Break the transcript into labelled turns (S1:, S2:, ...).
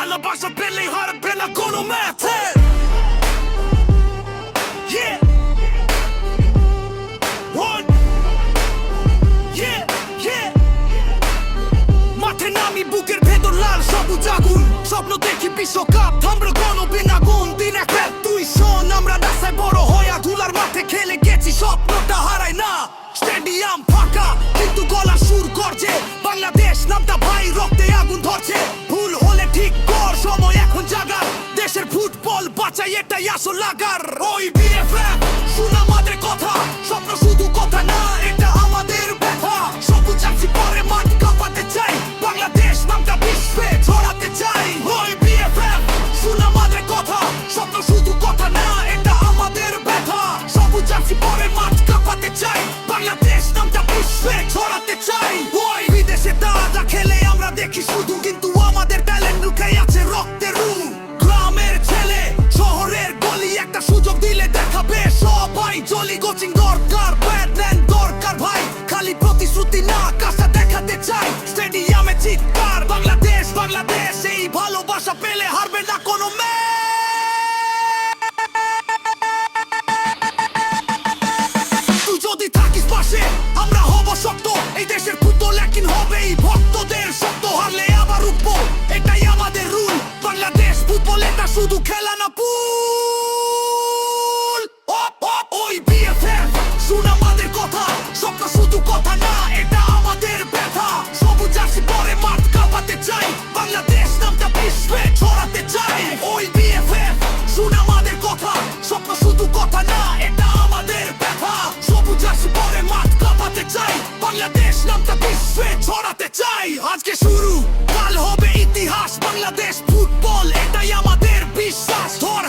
S1: ভালোবাসা পেলেই হারবে না কোনো ম্যাচে। মাঠে নামি বুকের ভেতর লাল সবুজ আগুন, স্বপ্ন দেখি বিশ্বকাপ থামবে কোনো বিনাগুন। দিন এক রাত তুই শোন, আমরা রাস্তায় বড় হয়ে ধুলার মাঠে খেলে গেছি, স্বপ্নটা হারাই না। স্টেডিয়াম ফাঁকা কিন্তু গলা সুর করছে, বাংলাদেশ নামটা ভাই রক্তে আগুন ধরছে। ভুল হলে ঠিক কর, সময় এখন জাগার, দেশের ফুটবল বাঁচাই এটাই আসল লাগার। ওই বিএফএফ শুন আমাদের কথা, স্বপ্ন শুধু কথা না, এটা আমাদের ব্যথা। সবুজ জার্সি পরে মাঠ কাঁপাতে চাই, বাংলাদেশ নামটা বিশ্বে ছড়াতে চাই। ওই বিএফএফ শুন আমাদের কথা, স্বপ্ন শুধু কথা না, এটা আমাদের ব্যথা। সবুজ জার্সি পরে মাঠ কাঁপাতে চাই, বাংলাদেশ নামটা বিশ্বে ছড়াতে চাই। ওই বিদেশে তারা খেলে আমরা দেখি শুধু, কিন্তু আমাদের ট্যালেন্ট লুকাই আছে রক্তের রুম। গ্রামের ছেলে শহরের গলি, একটা সুযোগ দিলে দেখাবে সবাই জলি। কোচিং দরকার, ব্যাটল্যান্ড দরকার ভাই, খালি প্রতিশ্রুতি না কাজটা দেখাতে চাই। স্টেডিয়ামে চিৎকার বাংলাদেশ বাংলাদেশ, এই ভালোবাসা পেলে হারবে না কোনো ম্যাচ। তুই যদি থাকিস পাশে আমরা হব শক্ত, এই দেশের ফুটবল একদিন হবে এই ভক্তদের শক্ত। হারলে আবার উঠবো, এটাই আমাদের রুল। বাংলাদেশ ফুটবল এটা শুধু খেলা না, পুল। ওই বিএফএফ শুন আমাদের কথা, স্বপ্ন শুধু কথা না, এটা আমাদের ব্যথা। সবুজ জার্সি পরে মাঠ কাঁপাতে চাই, বাংলাদেশ নামটা বিশ্বে ছড়াতে চাই। ওই বিএফএফ শুন আমাদের কথা, স্বপ্ন শুধু কথা না, এটা আমাদের ব্যথা। সবুজ জার্সি পরে মাঠ কাঁপাতে চাই, বাংলাদেশ নামটা বিশ্বে ছড়াতে চাই। আজকে শুরু, কাল হবে ইতিহাস, বাংলাদেশ ফুটবল এটাই আমাদের বিশ্বাস। ধর